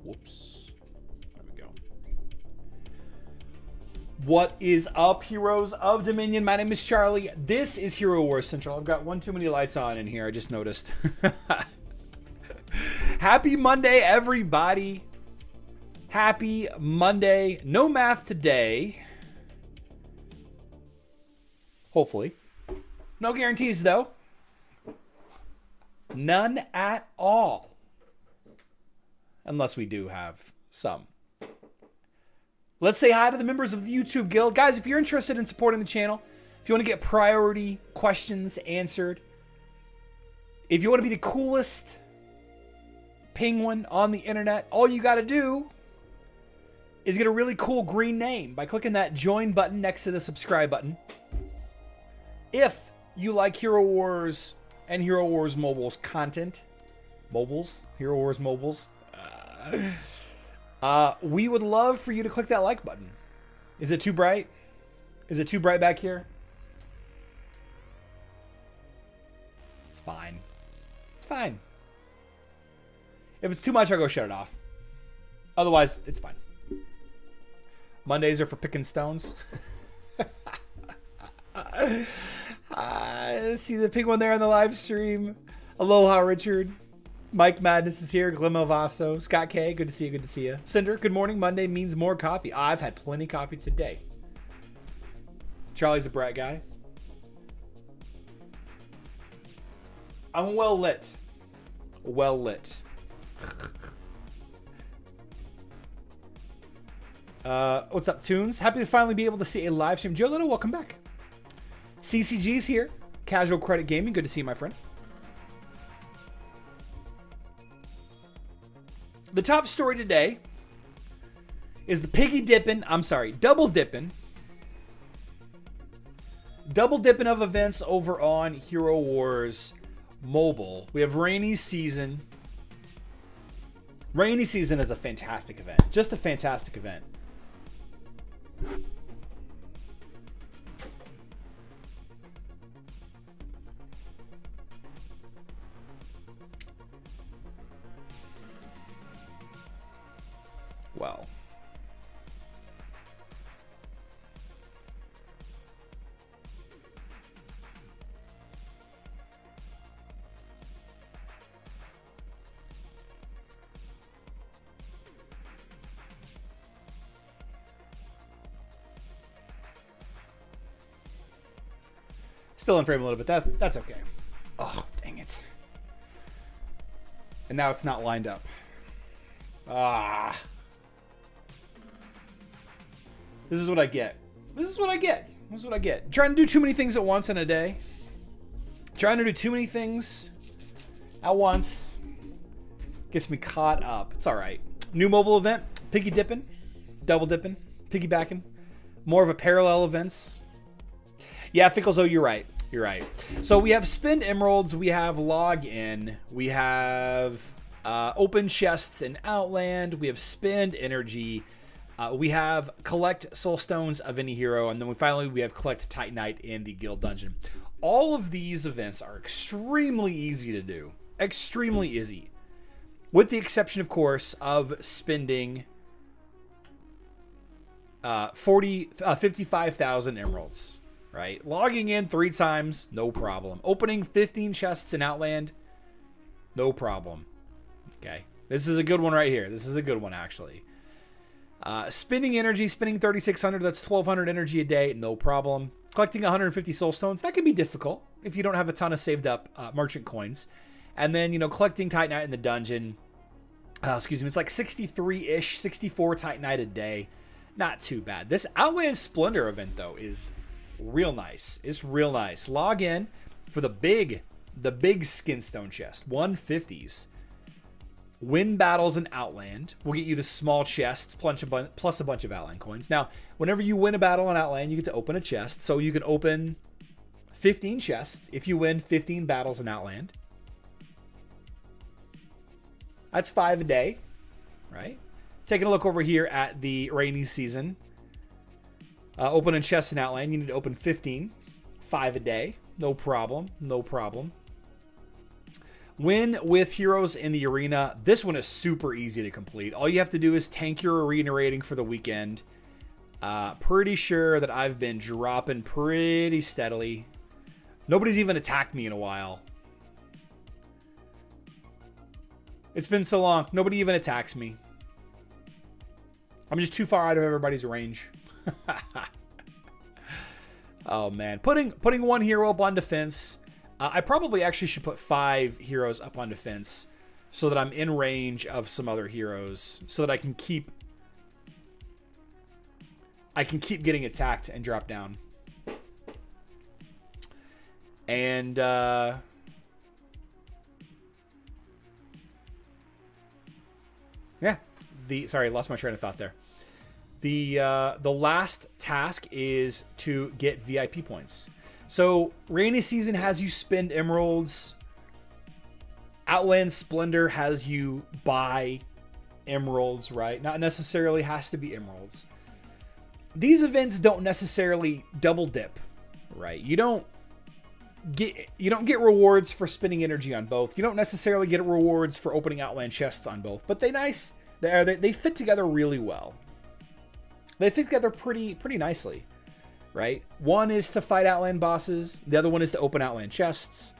Whoops. There we go. What is up, heroes of Dominion? My name is Charlie. This is Hero Wars Central. I've got one too many lights on in here. I just noticed. Happy Monday, everybody. Happy Monday. No math today. Hopefully. No guarantees, though. None at all. Unless we do have some. Let's say hi to the members of the YouTube Guild. Guys, if you're interested in supporting the channel, if you want to get priority questions answered, if you want to be the coolest penguin on the internet, all you got to do is get a really cool green name by clicking that join button next to the subscribe button. If you like Hero Wars and Hero Wars Mobile's content, Hero Wars Mobiles, we would love for you to click that like button. Is it too bright? Is it too bright back here? It's fine. It's fine. If it's too much, I'll go shut it off. Otherwise, it's fine. Mondays are for picking stones. See the pink one there on the live stream. Aloha, Richard. Mike Madness is here. Glim Elvaso. Scott K. Good to see you. Good to see you. Cinder, good morning. Monday means more coffee. I've had plenty of coffee today. Charlie's a brat guy. I'm well lit. Well lit. What's up, Tunes? Happy to finally be able to see a live stream. Joe Little, welcome back. CCG's here. Casual Credit Gaming. Good to see you, my friend. The top story today is the double dipping of events over on Hero Wars Mobile. We have Rainy Season. Rainy Season is a fantastic event. Just a fantastic event. Well, still in frame a little bit. That's okay. Oh, dang it. And now it's not lined up. Ah. This is what I get. This is what I get. Trying to do too many things at once in a day. Trying to do too many things at once gets me caught up. It's all right. New mobile event. Piggy dipping. Double dipping. Piggybacking. More of a parallel events. Yeah, Fickles, oh, you're right. You're right. So we have spend emeralds. We have log in. We have open chests in Outland. We have spend energy. We have collect soul stones of any hero, and then we have collect Titanite in the guild dungeon. All of these events are extremely easy to do. Extremely easy. With the exception, of course, of spending 55,000 emeralds, right? Logging in 3 times, no problem. Opening 15 chests in Outland, no problem. Okay. This is a good one right here. This is a good one, actually. Spending energy, spending 3,600, that's 1,200 energy a day, no problem. Collecting 150 soul stones, that can be difficult if you don't have a ton of saved up merchant coins. And then, collecting Titanite in the dungeon, it's like 63-ish, 64 Titanite a day. Not too bad. This Outland Splendor event, though, is real nice. It's real nice. Log in for the big skinstone chest, 150s. Win battles in Outland will get you the small chests plus a bunch of Outland coins. Now, whenever you win a battle in Outland, you get to open a chest. So you can open 15 chests if you win 15 battles in Outland. That's 5 a day, right? Taking a look over here at the Rainy Season. Opening chests in Outland, you need to open 15. 5 a day. No problem. No problem. Win with heroes in the arena. This one is super easy to complete. All you have to do is tank your arena rating for the weekend. Pretty sure that I've been dropping pretty steadily. Nobody's even attacked me in a while. It's been so long. Nobody even attacks me. I'm just too far out of everybody's range. Oh, man. Putting one hero up on defense. I probably actually should put 5 heroes up on defense so that I'm in range of some other heroes so that I can keep getting attacked and drop down. And yeah, sorry, I lost my train of thought there. The last task is to get VIP points. So Rainy Season has you spend emeralds. Outland Splendor has you buy emeralds, right? Not necessarily has to be emeralds. These events don't necessarily double dip, right? You don't get rewards for spending energy on both. You don't necessarily get rewards for opening Outland chests on both, but they fit together really well. They fit together pretty nicely, right? One is to fight Outland bosses. The other one is to open Outland chests.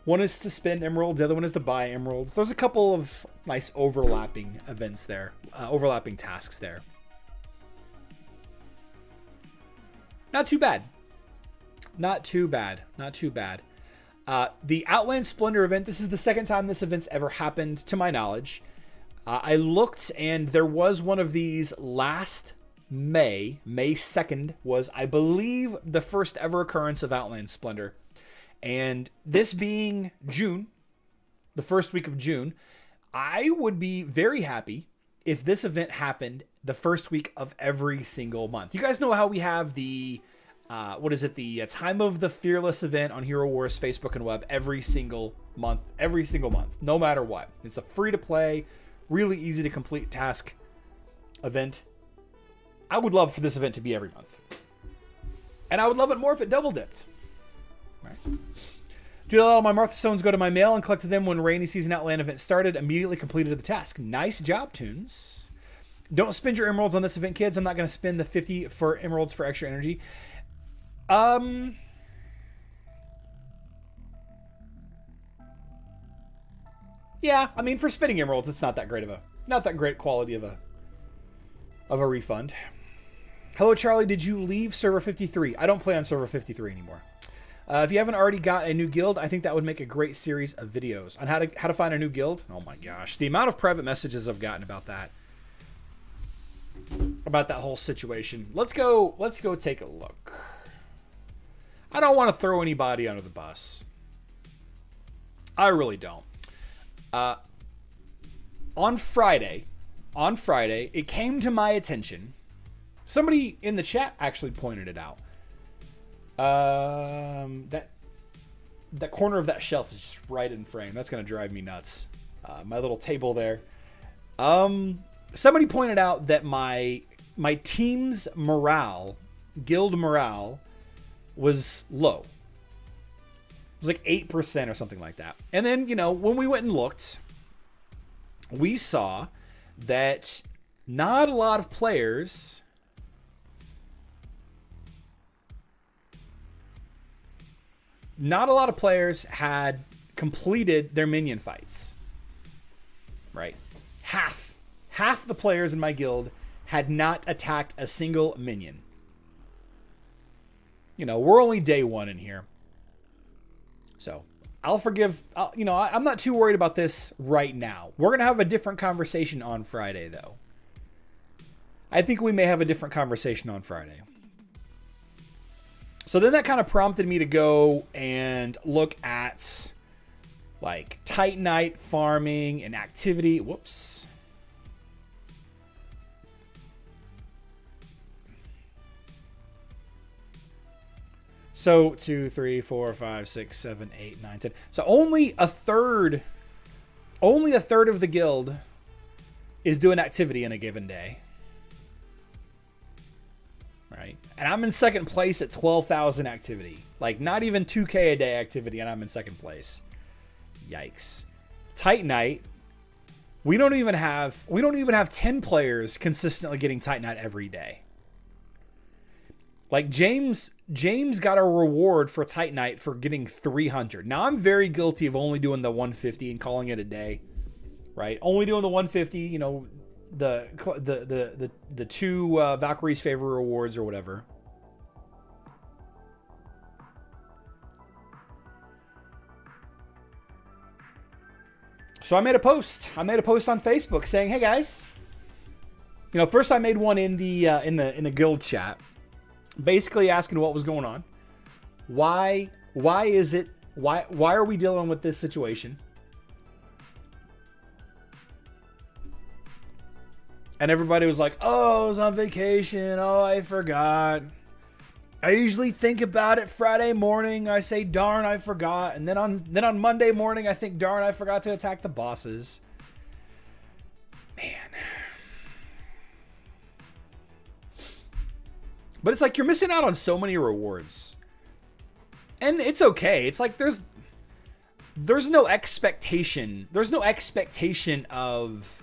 One is to spend emeralds. The other one is to buy emeralds. There's a couple of nice overlapping events there, overlapping tasks there. Not too bad. Not too bad. Not too bad. The Outland Splendor event, this is the second time this event's ever happened, to my knowledge. I looked, and there was one of these last May 2nd was, I believe, the first ever occurrence of Outland Splendor. And this being June, the first week of June, I would be very happy if this event happened the first week of every single month. You guys know how we have the, the Time of the Fearless event on Hero Wars Facebook and Web every single month, no matter what. It's a free-to-play, really easy to complete task event. I would love for this event to be every month. And I would love it more if it double dipped. Right. Did a lot of my Martha Stones go to my mail and collected them when Rainy Season Outland event started, immediately completed the task. Nice job, Tunes. Don't spend your emeralds on this event, kids. I'm not going to spend the 50 for emeralds for extra energy. Yeah, I mean, for spending emeralds, it's not that great quality of a refund. Hello, Charlie. Did you leave server 53? I don't play on server 53 anymore. If you haven't already got a new guild, I think that would make a great series of videos on how to find a new guild. Oh my gosh, the amount of private messages I've gotten about that whole situation. Let's go take a look. I don't want to throw anybody under the bus. I really don't. On Friday, it came to my attention. Somebody in the chat actually pointed it out. That corner of that shelf is just right in frame. That's gonna drive me nuts. My little table there. Somebody pointed out that my team's morale, guild morale, was low. It was like 8% or something like that. And then, when we went and looked, we saw that not a lot of players had completed their minion fights. Right? Half the players in my guild had not attacked a single minion. We're only day 1 in here. So, I'll forgive, I'm not too worried about this right now. We're going to have a different conversation on Friday, though. I think we may have a different conversation on Friday. So then that kind of prompted me to go and look at, like, Titanite farming and activity. Whoops. So 2, 3, 4, 5, 6, 7, 8, 9, 10. So only a third of the guild is doing activity in a given day. Right? And I'm in second place at 12,000 activity. Like, not even 2K a day activity, and I'm in second place. Yikes. Titanite. We don't even have 10 players consistently getting Titanite every day. Like James got a reward for Titanite for getting 300. Now I'm very guilty of only doing the 150 and calling it a day, right? Only doing the 150, you know, the two Valkyrie's Favor rewards or whatever. So I made a post. I made a post on Facebook saying, "Hey guys, you know, first I made one in the guild chat, basically asking what was going on. Why are we dealing with this situation?" And everybody was like, "Oh, I was on vacation. Oh, I forgot. I usually think about it Friday morning. I say, darn, I forgot. And then on Monday morning, I think, darn, I forgot to attack the bosses." Man. But it's like you're missing out on so many rewards. And it's okay. It's like there's no expectation. There's no expectation of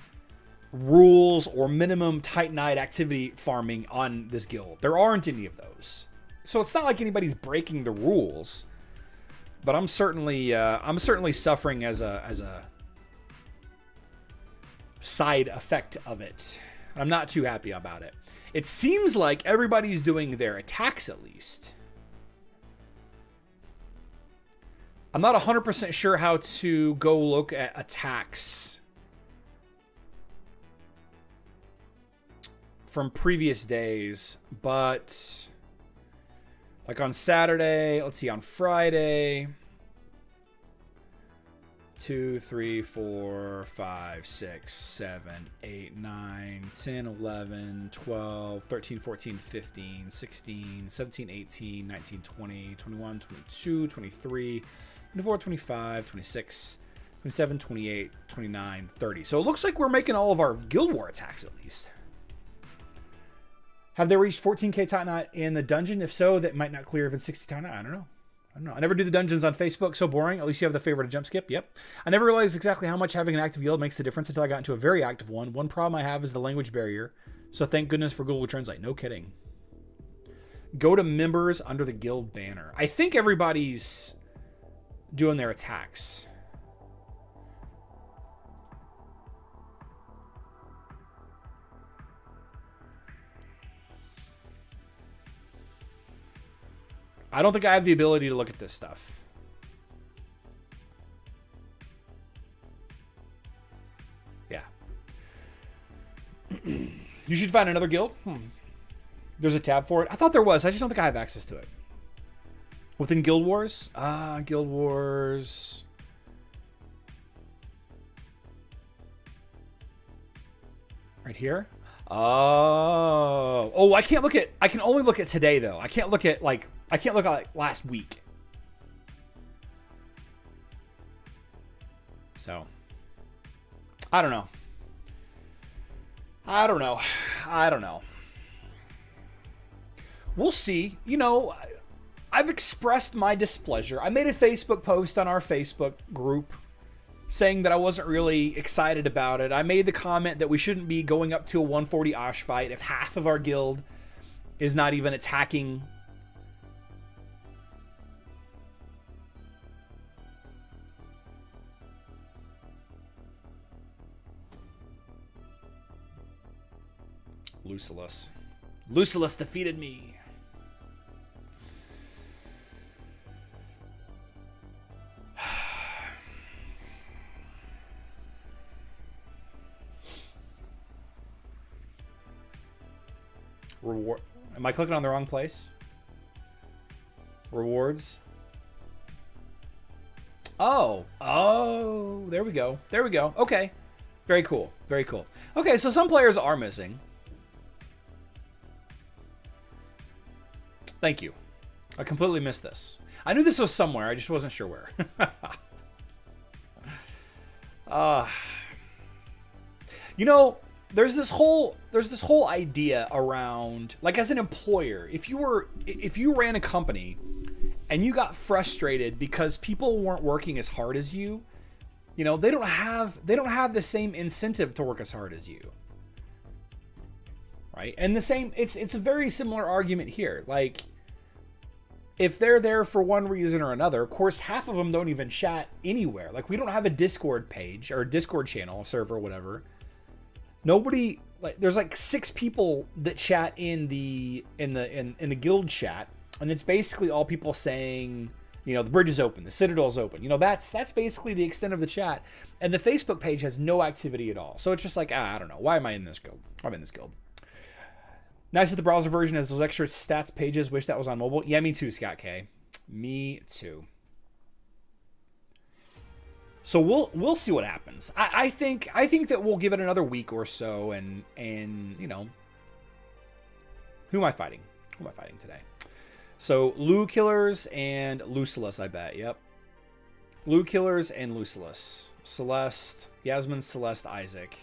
rules or minimum Titanite activity farming on this guild. There aren't any of those. So it's not like anybody's breaking the rules, but I'm certainly suffering as a side effect of it. I'm not too happy about it. It seems like everybody's doing their attacks at least. I'm not 100% sure how to go look at attacks from previous days, but like on Saturday, let's see, on Friday, 2, 3, 4, 5, 6, 7, 8, 9, 10, 11, 12, 13, 14, 15, 16, 17, 18, 19, 20, 21, 22, 23, 24, 25, 26, 27, 28, 29, 30. So it looks like we're making all of our Guild War attacks at least. Have they reached 14k Titanite in the dungeon? If so, that might not clear even 60 Titanite. I don't know. I never do the dungeons on Facebook. So boring. At least you have the favor to jump skip. Yep. I never realized exactly how much having an active guild makes a difference until I got into a very active one. One problem I have is the language barrier. So thank goodness for Google Translate. No kidding. Go to members under the guild banner. I think everybody's doing their attacks. I don't think I have the ability to look at this stuff. Yeah. You should find another guild. There's a tab for it. I thought there was. I just don't think I have access to it. Within Guild Wars? Guild Wars. Right here? Oh, I can't look at, I can only look at today though. I can't look at like last week. So, I don't know. We'll see. You know, I've expressed my displeasure. I made a Facebook post on our Facebook group saying that I wasn't really excited about it. I made the comment that we shouldn't be going up to a 140 Osh fight if half of our guild is not even attacking. Lucilis defeated me. Reward. Am I clicking on the wrong place? Rewards. Oh, there we go. Okay. Very cool. Okay, so some players are missing. Thank you. I completely missed this. I knew this was somewhere. I just wasn't sure where. You know, there's this whole idea around, like, as an employer, if you ran a company and you got frustrated because people weren't working as hard as you, You know, they don't have the same incentive to work as hard as you. Right? And the same, it's a very similar argument here. Like, if they're there for one reason or another, of course, half of them don't even chat anywhere. Like, we don't have a Discord page or a Discord channel, server, whatever. Nobody, like, there's like 6 people that chat in the guild chat, and it's basically all people saying, you know, the bridge is open, the citadel's open. You know, that's basically the extent of the chat. And the Facebook page has no activity at all. So it's just like, I don't know, why am I in this guild? I'm in this guild. Nice that the browser version has those extra stats pages. Wish that was on mobile. Yeah, me too, Scott K. Me too. So we'll see what happens. I think that we'll give it another week or so, and you know, who am I fighting? Who am I fighting today? So Lou Killers and Lucilis, I bet. Yep. Lou Killers and Lucilis. Celeste, Yasmin, Celeste, Isaac.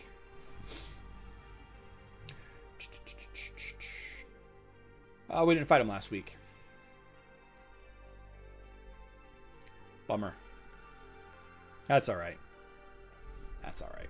Oh, we didn't fight him last week. Bummer. That's all right. That's all right.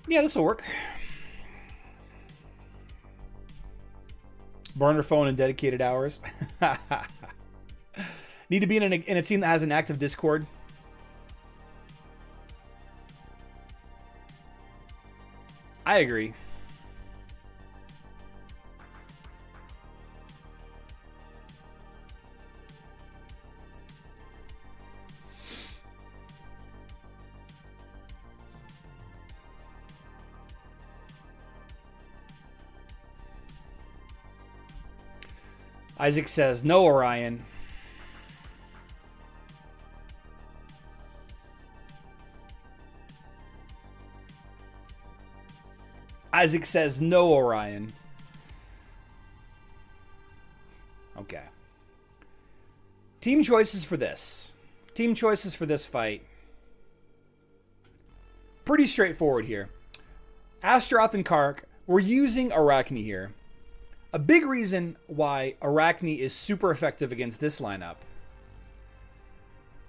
Yeah, this will work. Burner phone and dedicated hours. Need to be in a team that has an active Discord. I agree. Isaac says, no, Orion. Isaac says, no, Orion. Okay. Team choices for this. Team choices for this fight. Pretty straightforward here. Astaroth and Kark, we're using Arachne here. A big reason why Arachne is super effective against this lineup.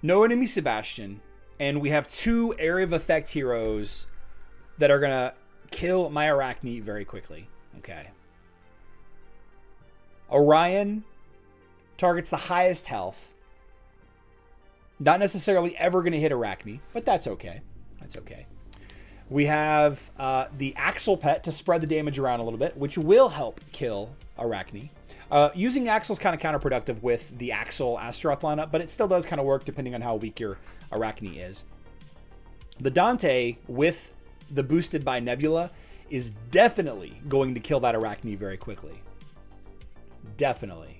No enemy Sebastian, and we have 2 area of effect heroes that are going to kill my Arachne very quickly. Okay. Orion targets the highest health. Not necessarily ever going to hit Arachne, but that's okay. That's okay. We have the Axel pet to spread the damage around a little bit, which will help kill Arachne. Using Axel is kind of counterproductive with the Axel Astaroth lineup, but it still does kind of work depending on how weak your Arachne is. The Dante with the boosted by Nebula is definitely going to kill that Arachne very quickly. Definitely.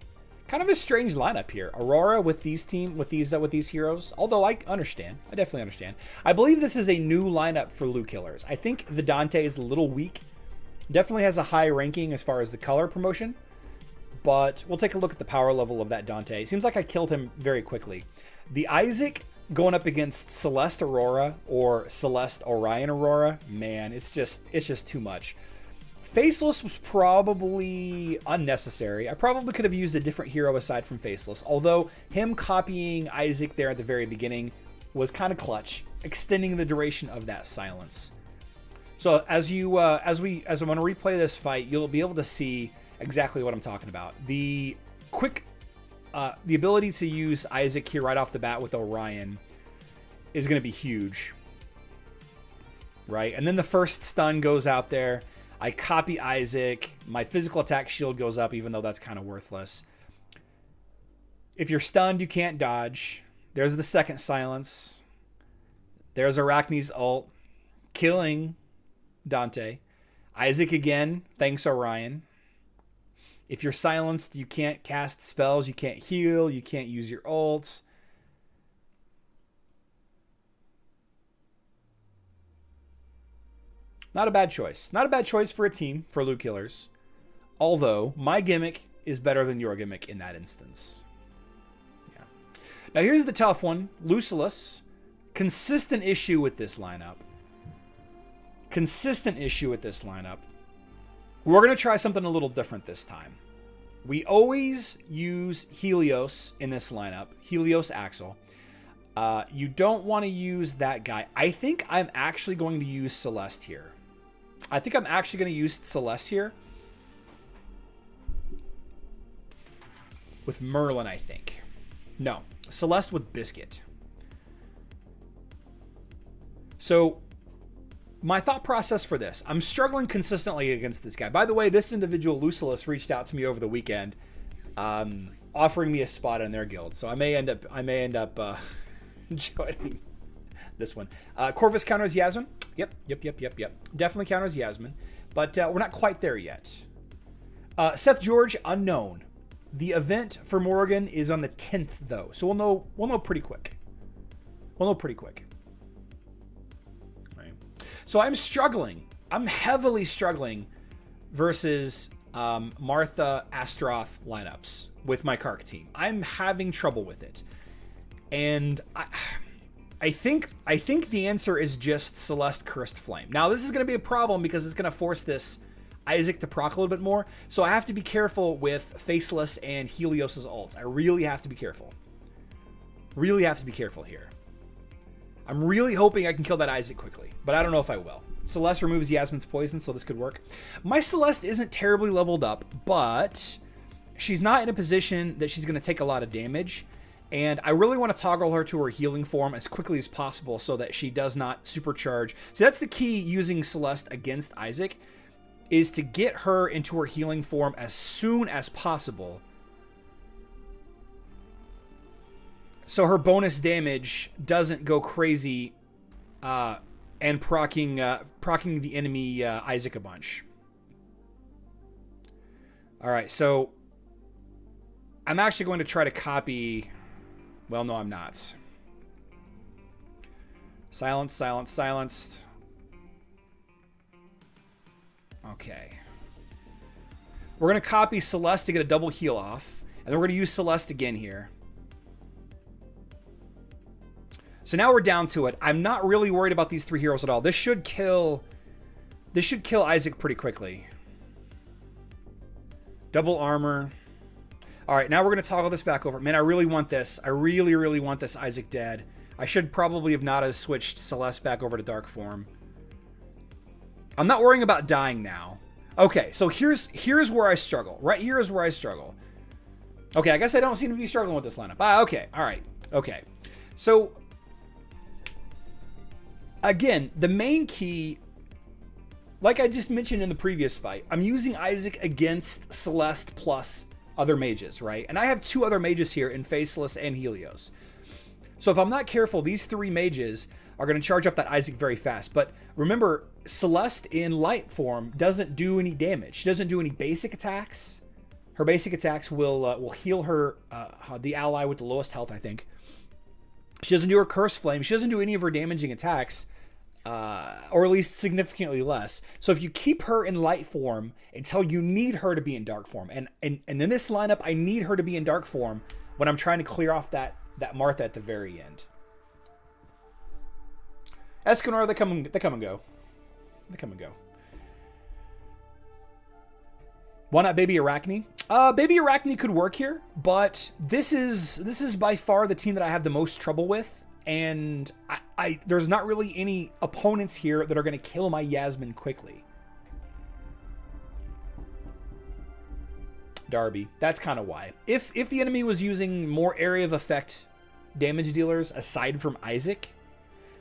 Kind of a strange lineup here. Aurora with these heroes. Although I understand. I definitely understand. I believe this is a new lineup for Lou Killers. I think the Dante is a little weak. Definitely has a high ranking as far as the color promotion. But we'll take a look at the power level of that Dante. It seems like I killed him very quickly. The Isaac going up against Celeste Aurora or Celeste Orion Aurora. Man, it's just too much. Faceless was probably unnecessary. I probably could have used a different hero aside from Faceless, although him copying Isaac there at the very beginning was kind of clutch, extending the duration of that silence. So as I'm going to replay this fight, you'll be able to see exactly what I'm talking about. The ability to use Isaac here right off the bat with Orion is going to be huge, right? And then the first stun goes out there. I copy Isaac. My physical attack shield goes up, even though that's kind of worthless. If you're stunned, you can't dodge. There's the second silence. There's Arachne's ult, killing Dante. Isaac again, thanks Orion. If you're silenced, you can't cast spells, you can't heal, you can't use your ults. Not a bad choice. Not a bad choice for a team, for loot killers. Although, my gimmick is better than your gimmick in that instance. Yeah. Now, here's the tough one. Lucius. Consistent issue with this lineup. Consistent issue with this lineup. We're going to try something a little different this time. We always use Helios in this lineup. Helios Axel. You don't want to use that guy. I think I'm actually going to use Celeste here. I think I'm actually going to use Celeste here. With Merlin, I think. No. Celeste with Biscuit. So, my thought process for this. I'm struggling consistently against this guy. By the way, this individual, Lucius, reached out to me over the weekend, offering me a spot in their guild. So I may end up joining this one. Corvus counters Yasmin. Yep. Definitely counters Yasmin. But we're not quite there yet. Seth George, unknown. The event for Morgan is on the 10th, though. So we'll know pretty quick. Right. So I'm struggling. I'm heavily struggling versus Martha Astroth lineups with my Kark team. I'm having trouble with it. And I think the answer is just Celeste Cursed Flame. Now, this is going to be a problem because it's going to force this Isaac to proc a little bit more. So I have to be careful with Faceless and Helios's ults. I really have to be careful. Really have to be careful here. I'm really hoping I can kill that Isaac quickly, but I don't know if I will. Celeste removes Yasmin's poison, so this could work. My Celeste isn't terribly leveled up, but she's not in a position that she's going to take a lot of damage. And I really want to toggle her to her healing form as quickly as possible so that she does not supercharge. So that's the key using Celeste against Isaac, is to get her into her healing form as soon as possible. So her bonus damage doesn't go crazy and proccing the enemy Isaac a bunch. All right, so I'm actually going to try to copy... Well, no, I'm not. Silenced. Okay. We're going to copy Celeste to get a double heal off. And then we're going to use Celeste again here. So now we're down to it. I'm not really worried about these three heroes at all. This should kill Isaac pretty quickly. Double armor. All right, now we're going to toggle this back over. Man, I really want this. I really, really want this Isaac dead. I should probably have not have switched Celeste back over to Dark Form. I'm not worrying about dying now. Okay, so here's where I struggle. Right here is where I struggle. Okay, I guess I don't seem to be struggling with this lineup. Okay, all right. Okay, so again, the main key, like I just mentioned in the previous fight, I'm using Isaac against Celeste plus other mages, right? And I have two other mages here in Faceless and Helios. So if I'm not careful, these three mages are going to charge up that Isaac very fast. But remember, Celeste in light form doesn't do any damage. She doesn't do any basic attacks. Her basic attacks will heal her, the ally with the lowest health, I think. She doesn't do her Curse Flame. She doesn't do any of her damaging attacks. Or at least significantly less. So if you keep her in light form until you need her to be in dark form, and in this lineup, I need her to be in dark form when I'm trying to clear off that Martha at the very end. Escanor, they come and go. They come and go. Why not Baby Arachne? Baby Arachne could work here, but this is by far the team that I have the most trouble with. And there's not really any opponents here that are going to kill my Yasmin quickly. Darby. That's kind of why. If the enemy was using more area of effect damage dealers aside from Isaac...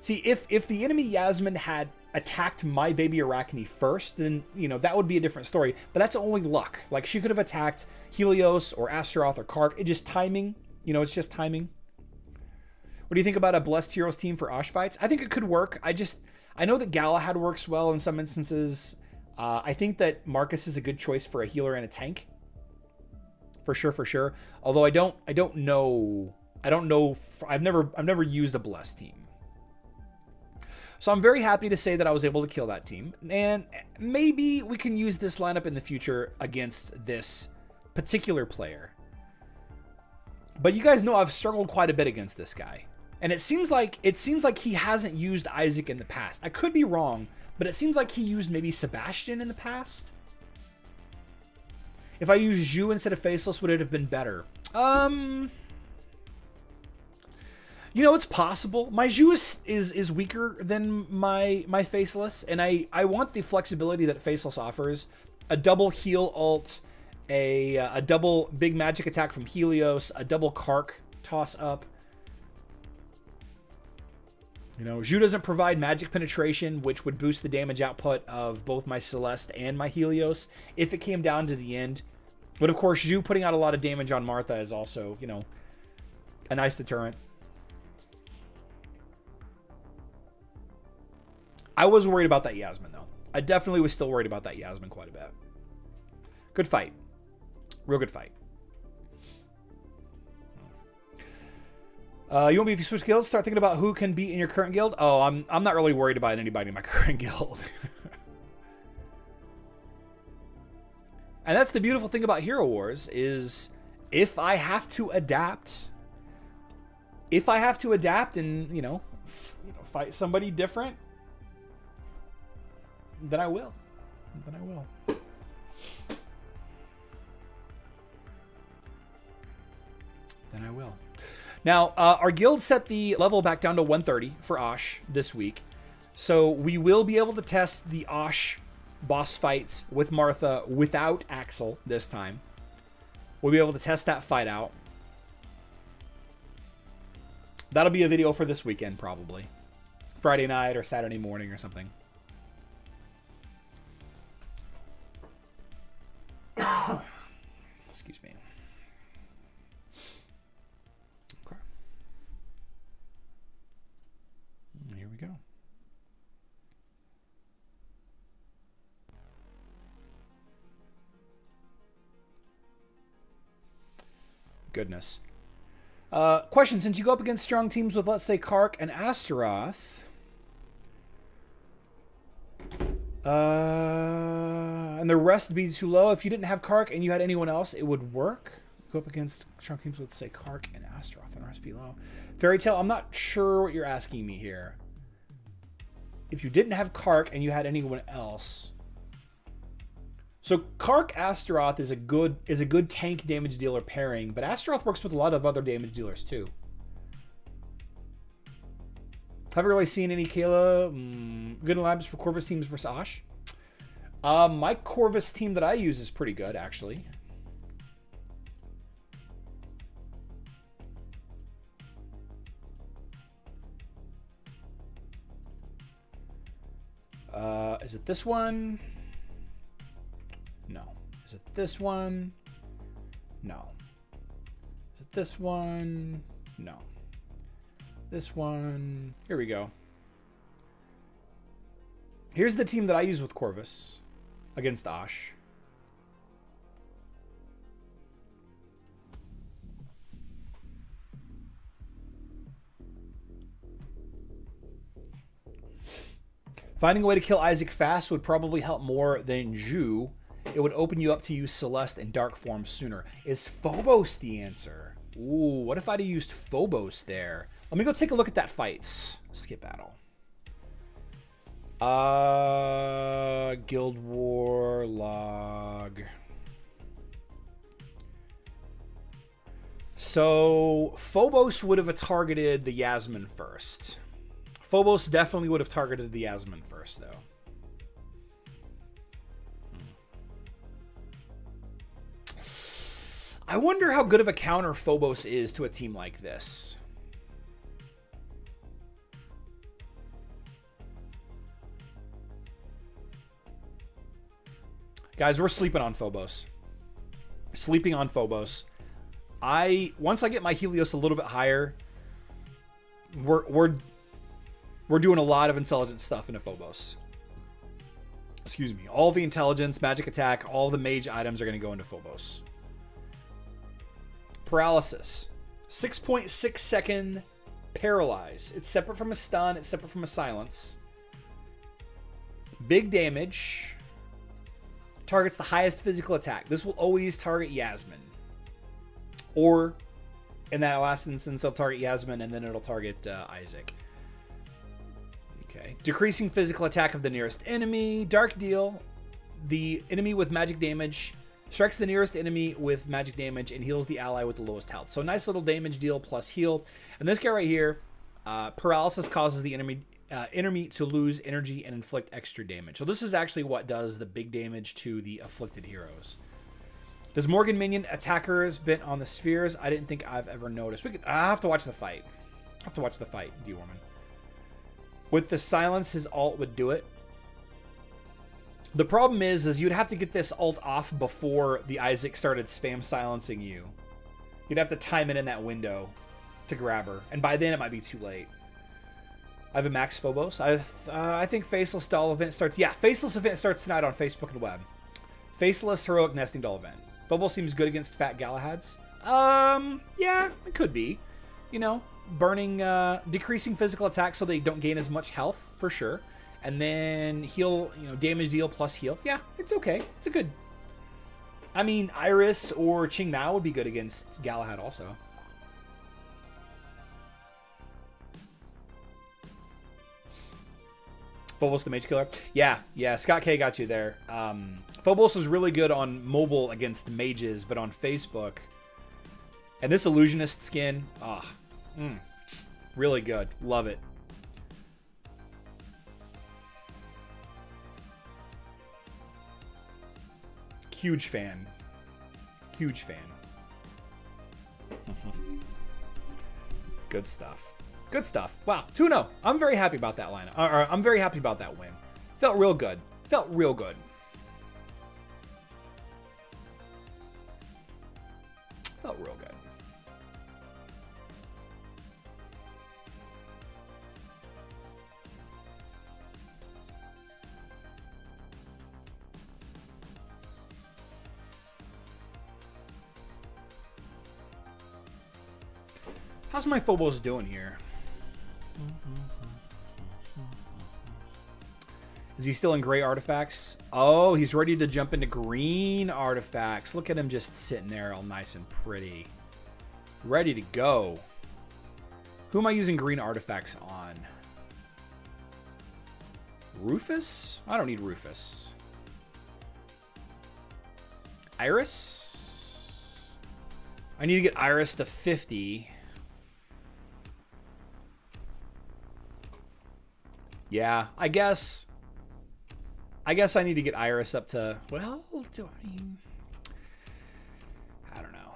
See, if the enemy Yasmin had attacked my Baby Arachne first, then, you know, that would be a different story. But that's only luck. Like, she could have attacked Helios or Astaroth or Kark. It's just timing. You know, it's just timing. What do you think about a Blessed Heroes team for Osh fights? I think it could work. I know that Galahad works well in some instances. I think that Marcus is a good choice for a healer and a tank. For sure. Although I don't know. I've never used a Blessed team. So I'm very happy to say that I was able to kill that team. And maybe we can use this lineup in the future against this particular player. But you guys know I've struggled quite a bit against this guy. And it seems like he hasn't used Isaac in the past. I could be wrong, but it seems like he used maybe Sebastian in the past. If I used Zhu instead of Faceless, would it have been better? You know, it's possible. My Zhu is weaker than my Faceless, and I want the flexibility that Faceless offers. A double heal ult, a double big magic attack from Helios, a double Kark toss up. You know, Zhu doesn't provide magic penetration, which would boost the damage output of both my Celeste and my Helios if it came down to the end. But of course, Zhu putting out a lot of damage on Martha is also, you know, a nice deterrent. I was worried about that Yasmin, though. I definitely was still worried about that Yasmin quite a bit. Good fight. Real good fight. You want me to switch guilds? Start thinking about who can beat in your current guild? Oh, I'm not really worried about anybody in my current guild. And that's the beautiful thing about Hero Wars is if I have to adapt and, you know, fight somebody different, then I will. Now, our guild set the level back down to 130 for Osh this week. So we will be able to test the Osh boss fights with Martha without Axel this time. We'll be able to test that fight out. That'll be a video for this weekend, probably. Friday night or Saturday morning or something. Excuse me. Okay. Here we go. Goodness. Question, since you go up against strong teams with, let's say, Kark and Astaroth, and the rest be too low, if you didn't have Kark and you had anyone else, it would work? Go up against strong teams with, let's say, Kark and Astaroth, and the rest be low. Fairy Tale, I'm not sure what you're asking me here. If you didn't have Kark and you had anyone else... So Kark Astaroth is a good tank damage dealer pairing, but Astaroth works with a lot of other damage dealers too. Haven't really seen any Kayla. Good labs for Corvus teams versus Osh. My Corvus team that I use is pretty good, actually. Is it this one? No. Is it this one? No. Is it this one? No. This one. Here we go. Here's the team that I use with Corvus against Osh. Finding a way to kill Isaac fast would probably help more than Zhu. It would open you up to use Celeste in dark form sooner. Is Phobos the answer? Ooh, what if I'd have used Phobos there? Let me go take a look at that fight. Skip battle. Guild War log. So Phobos would have targeted the Yasmin first. Phobos definitely would have targeted the Yasmin first, though. I wonder how good of a counter Phobos is to a team like this. Guys, we're sleeping on Phobos. Sleeping on Phobos. Once I get my Helios a little bit higher, we're doing a lot of intelligent stuff into Phobos. Excuse me. All the intelligence, magic attack, all the mage items are going to go into Phobos. Paralysis. 6.6 second paralyze. It's separate from a stun. It's separate from a silence. Big damage. Targets the highest physical attack. This will always target Yasmin. Or, in that last instance, it'll target Yasmin and then it'll target Isaac. Okay. Decreasing physical attack of the nearest enemy. Dark deal. The enemy with magic damage strikes the nearest enemy with magic damage and heals the ally with the lowest health. So nice little damage deal plus heal. And this guy right here, paralysis causes the enemy to lose energy and inflict extra damage. So this is actually what does the big damage to the afflicted heroes. Does Morgan minion attackers bent on the spheres? I didn't think I've ever noticed. I have to watch the fight. I have to watch the fight, D-Woman. With the silence, his ult would do it. The problem is you'd have to get this ult off before the Isaac started spam silencing you. You'd have to time it in that window to grab her. And by then, it might be too late. I have a Max Phobos. I think Faceless Doll event starts... Yeah, Faceless event starts tonight on Facebook and web. Faceless Heroic Nesting Doll event. Phobos seems good against Fat Galahads. Yeah, it could be. You know, burning, decreasing physical attack so they don't gain as much health, for sure. And then heal, you know, damage deal plus heal. Yeah, it's okay. It's a good... I mean, Iris or Ching Mao would be good against Galahad also. Phobos the Mage Killer. Yeah, Scott K got you there. Phobos is really good on mobile against mages, but on Facebook. And this Illusionist skin, really good. Love it. Huge fan. Huge fan. Good stuff. Good stuff. Wow, 2-0. I'm very happy about that lineup. I'm very happy about that win. Felt real good. Felt real good. Felt real good. How's my Phobos doing here? Is he still in gray artifacts? Oh, he's ready to jump into green artifacts. Look at him just sitting there all nice and pretty. Ready to go. Who am I using green artifacts on? Rufus? I don't need Rufus. Iris? I need to get Iris to 50. Yeah, I guess I need to get Iris up to, well, I don't know.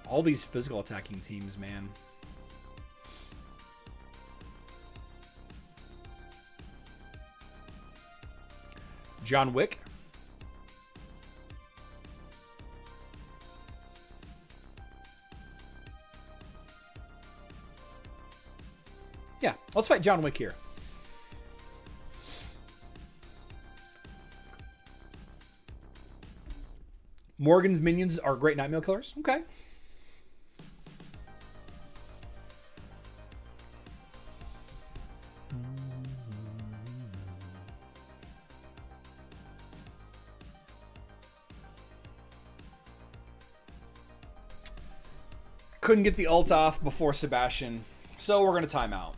All these physical attacking teams, man. John Wick. Yeah, let's fight John Wick here. Morgan's minions are great nightmare killers. Okay. Couldn't get the ult off before Sebastian, so we're going to time out.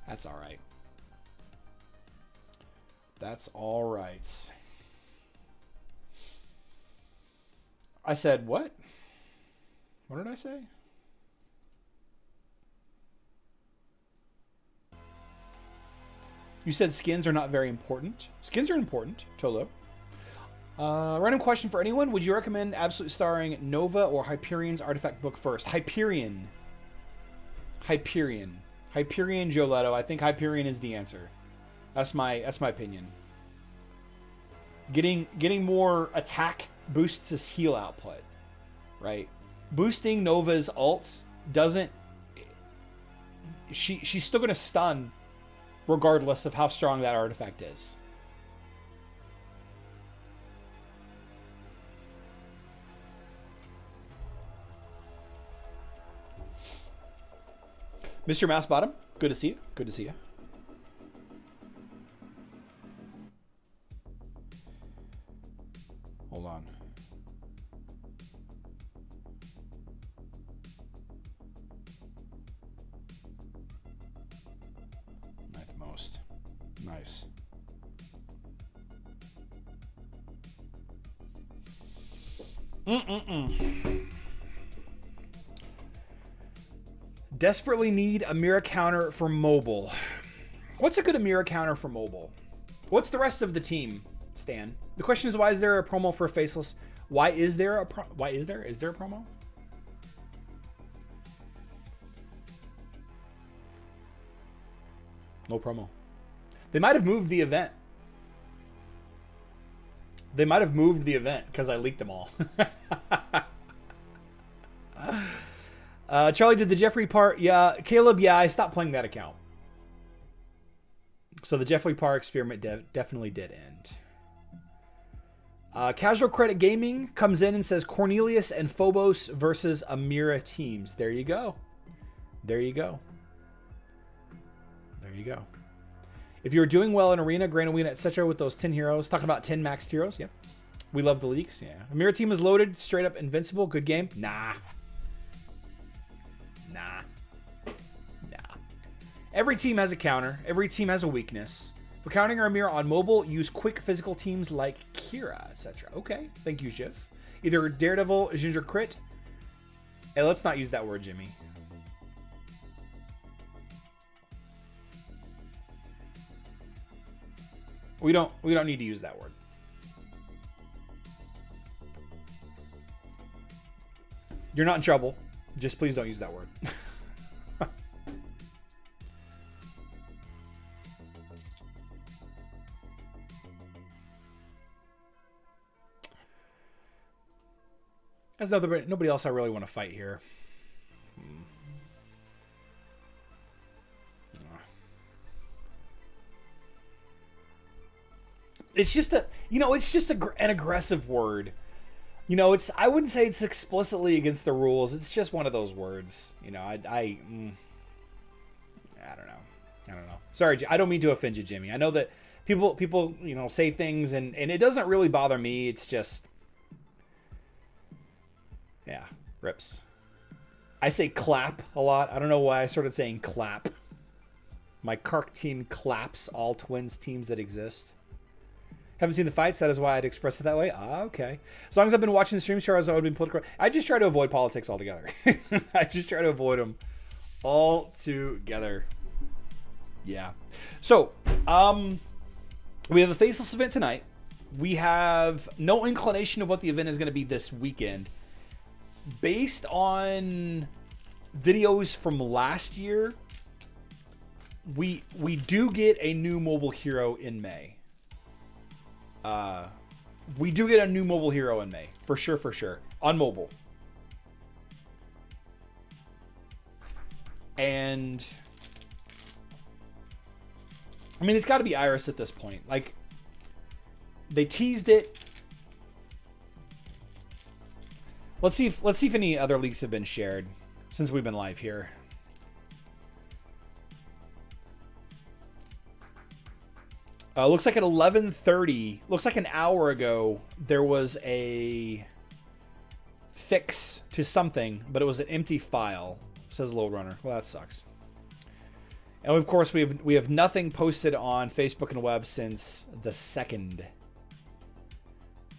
That's all right. That's all right. I said what? What did I say? You said skins are not very important. Skins are important, Cholo. Random question for anyone. Would you recommend Absolute starring Nova or Hyperion's artifact book first? Hyperion. Joe Leto. I think Hyperion is the answer. That's my opinion. Getting more attack boosts his heal output, right? Boosting Nova's ult doesn't. She's still gonna stun regardless of how strong that artifact is. Mr. Mouse Bottom, good to see you. Good to see you. Hold on. Ninth most. Nice. Desperately need a mirror counter for mobile. What's a good mirror counter for mobile? What's the rest of the team, Stan? The question is, why is there a promo for Faceless? Why is there a Is there a promo? No promo. They might have moved the event. They might have moved the event because I leaked them all. Charlie did the Jeffrey part. Yeah, Caleb, yeah, I stopped playing that account. So the Jeffrey Parr experiment definitely did end. Casual Credit Gaming comes in and says Cornelius and Phobos versus Amira teams. There you go. There you go. There you go. If you're doing well in Arena, Grand Arena, etc. with those 10 heroes, talking about 10 maxed heroes, yep. We love the leaks, yeah. Amira team is loaded, straight up invincible, good game. Nah. Every team has a counter. Every team has a weakness. For countering our mirror on mobile, use quick physical teams like Kira, etc. Okay, thank you, Jiff. Either Daredevil, Ginger Crit. Hey, let's not use that word, Jimmy. We don't need to use that word. You're not in trouble. Just please don't use that word. There's nobody else I really want to fight here. It's just an aggressive word. You know, I wouldn't say it's explicitly against the rules. It's just one of those words. You know, I don't know. Sorry, I don't mean to offend you, Jimmy. I know that people, you know, say things and it doesn't really bother me. It's just, yeah, rips. I say clap a lot. I don't know why I started saying clap. My Kark team claps all twins teams that exist. Haven't seen the fights. That is why I'd express it that way. Ah, okay. As long as I've been watching the stream, Charles, I would have been political. I just try to avoid politics altogether. I just try to avoid them altogether. Yeah. So, we have a Faceless event tonight. We have no inclination of what the event is going to be this weekend. Based on videos from last year, we do get a new mobile hero in May. We do get a new mobile hero in May. For sure. On mobile. And I mean, it's got to be Iris at this point. Like, they teased it. Let's see if any other leaks have been shared since we've been live here. Looks like at 11:30, looks like an hour ago, there was a fix to something, but it was an empty file, says Load Runner. Well, that sucks. And of course, we have nothing posted on Facebook and web since the 2nd.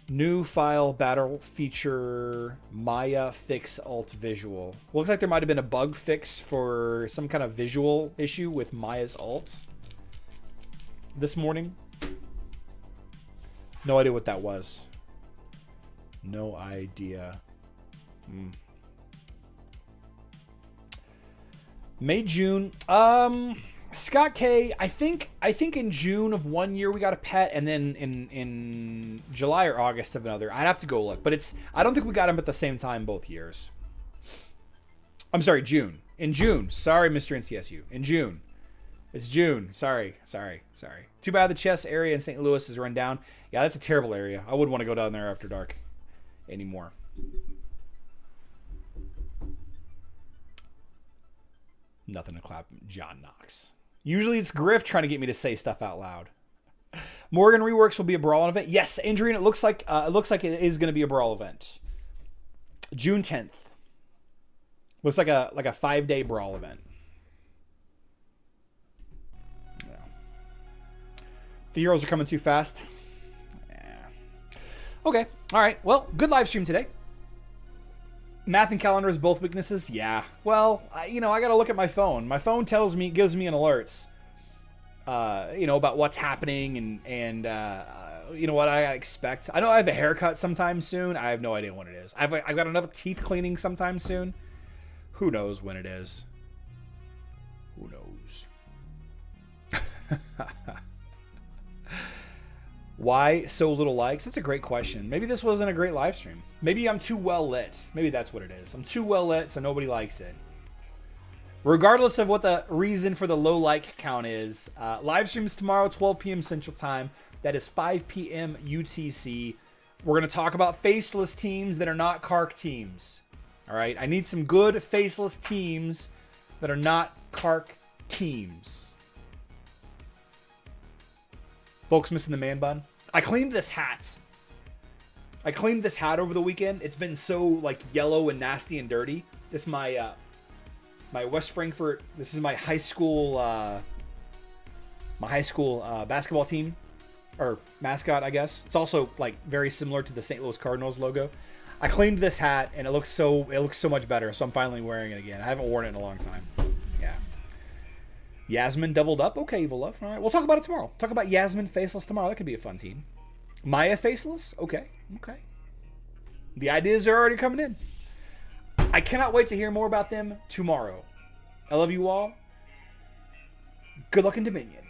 New file battle feature Maya fix alt visual. Looks like there might have been a bug fix for some kind of visual issue with Maya's alt this morning. No idea what that was. No idea. May, June. Scott K, I think in June of one year we got a pet, and then in July or August of another. I'd have to go look, but I don't think we got him at the same time both years. I'm sorry, June. In June. Sorry, Mr. NCSU. In June. It's June. Sorry. Too bad the chess area in St. Louis is run down. Yeah, that's a terrible area. I wouldn't want to go down there after dark anymore. Nothing to clap. John Knox. Usually it's Griff trying to get me to say stuff out loud. Morgan Reworks will be a brawl event. Yes, Adrian, it looks like it is going to be a brawl event. June 10th. Looks like a 5-day brawl event. Yeah. The Euros are coming too fast. Yeah. Okay. All right. Well, good live stream today. Math and calendar is both weaknesses. Yeah. Well, I got to look at my phone. My phone gives me an alerts. About what's happening and what I expect. I know I have a haircut sometime soon. I have no idea when it is. I've got another teeth cleaning sometime soon. Who knows when it is? Who knows? Why so little likes? That's a great question. Maybe this wasn't a great live stream. Maybe I'm too well lit. Maybe that's what it is. I'm too well lit, so nobody likes it. Regardless of what the reason for the low like count is, live streams tomorrow, 12 p.m. Central Time. That is 5 p.m. UTC. We're going to talk about faceless teams that are not Kark teams. All right? I need some good faceless teams that are not Kark teams. Folks missing the man bun. I cleaned this hat. Over the weekend. It's been so yellow and nasty and dirty. This is my West Frankfort. This is my high school basketball team or mascot, I guess. It's also very similar to the St. Louis Cardinals logo. I cleaned this hat and it looks so much better. So I'm finally wearing it again. I haven't worn it in a long time. Yeah. Yasmin doubled up. Okay, Evil Love. All right, we'll talk about it tomorrow. Talk about Yasmin faceless tomorrow. That could be a fun team. Maya faceless. Okay. The ideas are already coming in. I cannot wait to hear more about them tomorrow. I love you all. Good luck in Dominion.